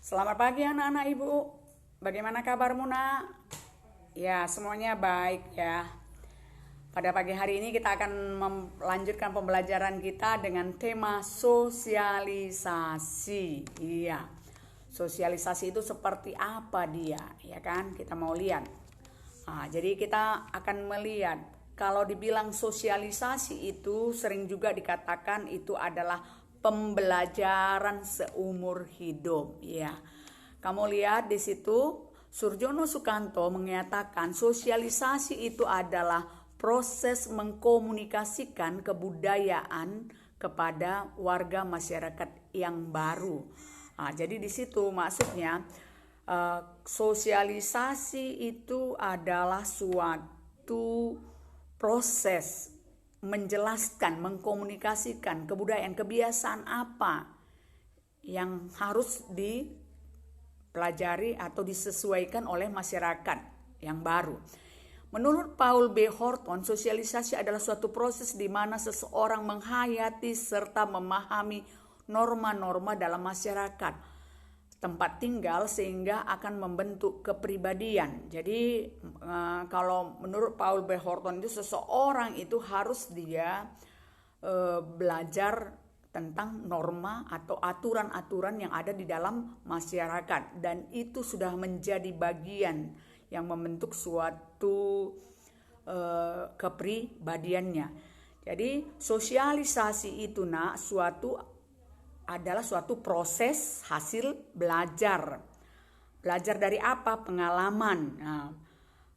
Selamat pagi anak-anak ibu. Bagaimana kabarmu nak? Ya semuanya baik ya. Pada pagi hari ini kita akan melanjutkan pembelajaran kita dengan tema sosialisasi. Iya. Sosialisasi itu seperti apa dia? Ya kan? Kita mau lihat. Jadi kita akan melihat kalau dibilang sosialisasi itu sering juga dikatakan itu adalah pembelajaran seumur hidup ya. Kamu lihat di situ Surjono Sukanto mengatakan sosialisasi itu adalah proses mengkomunikasikan kebudayaan kepada warga masyarakat yang baru. Jadi di situ maksudnya sosialisasi itu adalah suatu proses menjelaskan, mengkomunikasikan kebudayaan, kebiasaan apa yang harus dipelajari atau disesuaikan oleh masyarakat yang baru. Menurut Paul B. Horton, sosialisasi adalah suatu proses di mana seseorang menghayati serta memahami norma-norma dalam masyarakat tempat tinggal sehingga akan membentuk kepribadian. Jadi kalau menurut Paul B. Horton itu seseorang itu harus dia belajar tentang norma atau aturan-aturan yang ada di dalam masyarakat, dan itu sudah menjadi bagian yang membentuk suatu kepribadiannya. Jadi sosialisasi itu adalah suatu proses hasil belajar. Belajar dari apa? Pengalaman.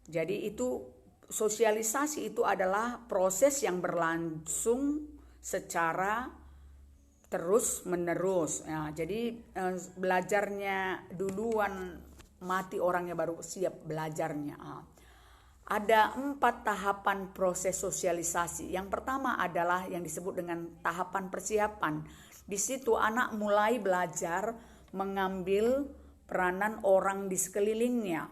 Jadi itu sosialisasi itu adalah proses yang berlangsung secara terus menerus. Jadi belajarnya duluan mati orangnya baru siap belajarnya. Ada 4 tahapan proses sosialisasi. Yang pertama adalah yang disebut dengan tahapan persiapan. Di situ anak mulai belajar mengambil peranan orang di sekelilingnya.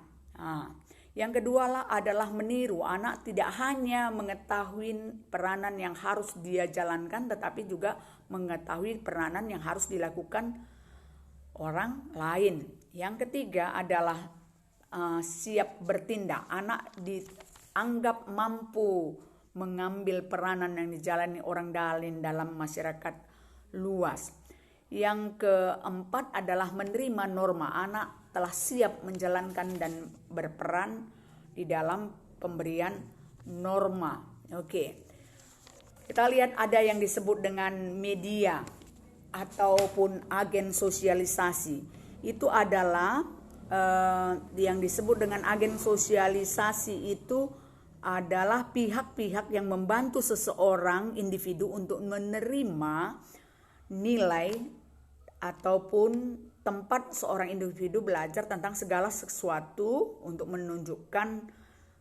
Yang kedua adalah meniru. Anak tidak hanya mengetahui peranan yang harus dia jalankan, tetapi juga mengetahui peranan yang harus dilakukan orang lain. Yang ketiga adalah siap bertindak. Anak dianggap mampu mengambil peranan yang dijalani orang lain dalam masyarakat luas. Yang keempat adalah menerima norma. Anak telah siap menjalankan dan berperan di dalam pemberian norma. Oke. Kita lihat ada yang disebut dengan media ataupun agen sosialisasi. Itu adalah yang disebut dengan agen sosialisasi itu adalah pihak-pihak yang membantu seseorang individu untuk menerima nilai ataupun tempat seorang individu belajar tentang segala sesuatu untuk menunjukkan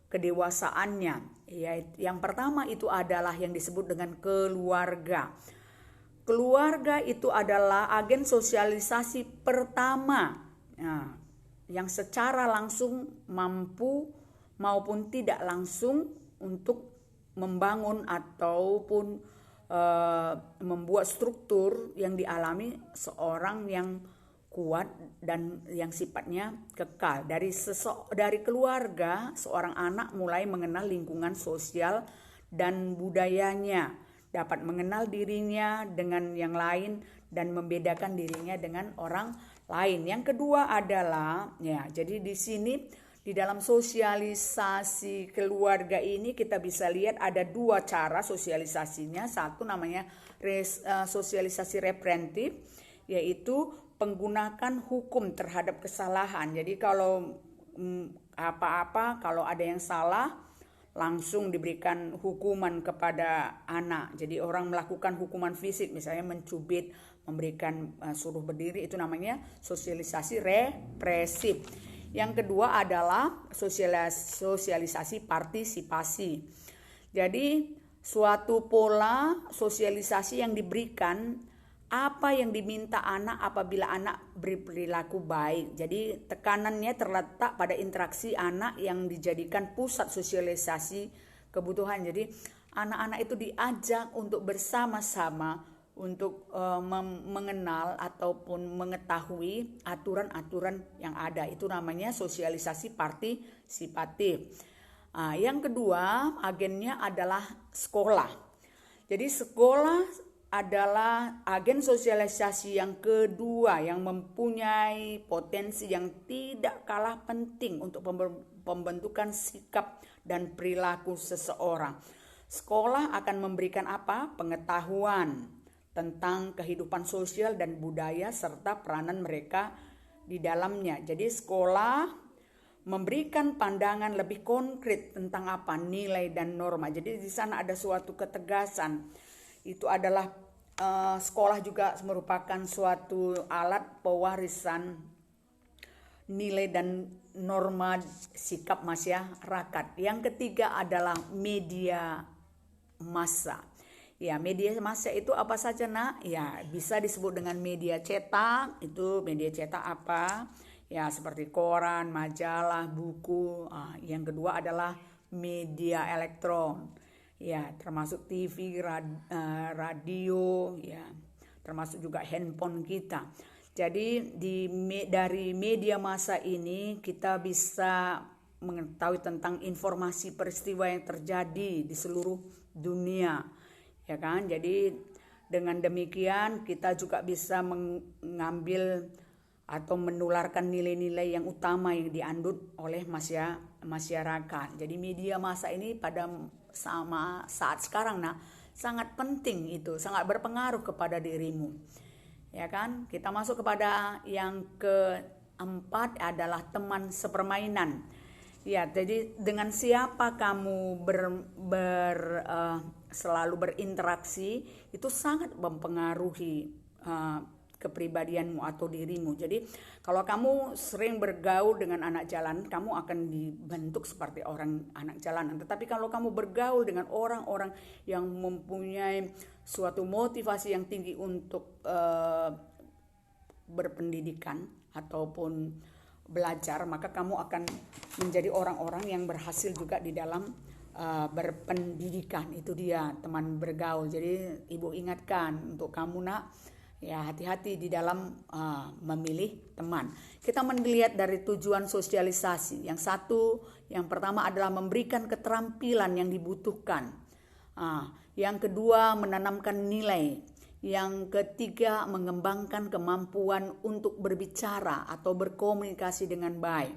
kedewasaannya. Yang pertama itu adalah yang disebut dengan keluarga. Keluarga itu adalah agen sosialisasi pertama yang secara langsung mampu maupun tidak langsung untuk membangun ataupun membuat struktur yang dialami seorang yang kuat dan yang sifatnya kekal. Dari keluarga, seorang anak mulai mengenal lingkungan sosial dan budayanya, dapat mengenal dirinya dengan yang lain dan membedakan dirinya dengan orang lain. Yang kedua adalah jadi di sini di dalam sosialisasi keluarga ini kita bisa lihat ada 2 cara sosialisasinya. Satu namanya sosialisasi reprehentif, yaitu penggunaan hukum terhadap kesalahan. Jadi kalau kalau ada yang salah langsung diberikan hukuman kepada anak. Jadi orang melakukan hukuman fisik, misalnya mencubit, memberikan suruh berdiri, itu namanya sosialisasi represif. Yang kedua adalah sosialisasi partisipasi. Jadi suatu pola sosialisasi yang diberikan apa yang diminta anak apabila anak berperilaku baik. Jadi tekanannya terletak pada interaksi anak yang dijadikan pusat sosialisasi kebutuhan. Jadi anak-anak itu diajak untuk bersama-sama untuk mengenal ataupun mengetahui aturan-aturan yang ada. Itu namanya sosialisasi partisipatif. Yang kedua, agennya adalah sekolah. Jadi sekolah adalah agen sosialisasi yang kedua yang mempunyai potensi yang tidak kalah penting untuk pembentukan sikap dan perilaku seseorang. Sekolah akan memberikan apa? Pengetahuan tentang kehidupan sosial dan budaya serta peranan mereka di dalamnya. Jadi sekolah memberikan pandangan lebih konkret tentang apa? Nilai dan norma. Jadi di sana ada suatu ketegasan. Itu adalah sekolah juga merupakan suatu alat pewarisan nilai dan norma sikap masyarakat. Yang ketiga adalah media massa. Ya, media massa itu apa saja, Nak? Ya, bisa disebut dengan media cetak. Itu media cetak apa? Ya, seperti koran, majalah, buku. Yang kedua adalah media elektron. Ya, termasuk TV, radio, ya, termasuk juga handphone kita. Jadi dari media massa ini kita bisa mengetahui tentang informasi peristiwa yang terjadi di seluruh dunia, ya kan? Jadi dengan demikian kita juga bisa mengambil atau menularkan nilai-nilai yang utama yang dianut oleh masyarakat. Jadi media massa ini pada saat sekarang sangat penting, itu sangat berpengaruh kepada dirimu, ya kan? Kita masuk kepada yang keempat adalah teman sepermainan. Ya, jadi dengan siapa kamu selalu berinteraksi itu sangat mempengaruhi kepribadianmu atau dirimu. Jadi kalau kamu sering bergaul dengan anak jalan, kamu akan dibentuk seperti orang anak jalanan. Tetapi kalau kamu bergaul dengan orang-orang yang mempunyai suatu motivasi yang tinggi untuk berpendidikan ataupun belajar, maka kamu akan menjadi orang-orang yang berhasil juga di dalam berpendidikan. Itu dia teman bergaul. Jadi ibu ingatkan untuk kamu, Nak, ya, hati-hati di dalam memilih teman. Kita melihat dari tujuan sosialisasi. Yang pertama adalah memberikan keterampilan yang dibutuhkan. Yang kedua, menanamkan nilai. Yang ketiga, mengembangkan kemampuan untuk berbicara atau berkomunikasi dengan baik.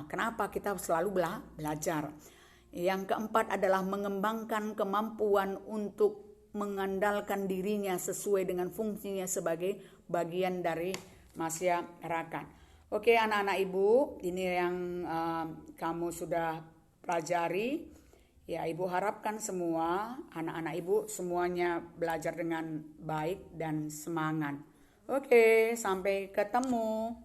Kenapa kita selalu belajar? Yang keempat adalah mengembangkan kemampuan untuk mengandalkan dirinya sesuai dengan fungsinya sebagai bagian dari masyarakat. Oke, anak-anak ibu, ini yang kamu sudah pelajari. Ya, ibu harapkan semua anak-anak ibu semuanya belajar dengan baik dan semangat. Oke, sampai ketemu.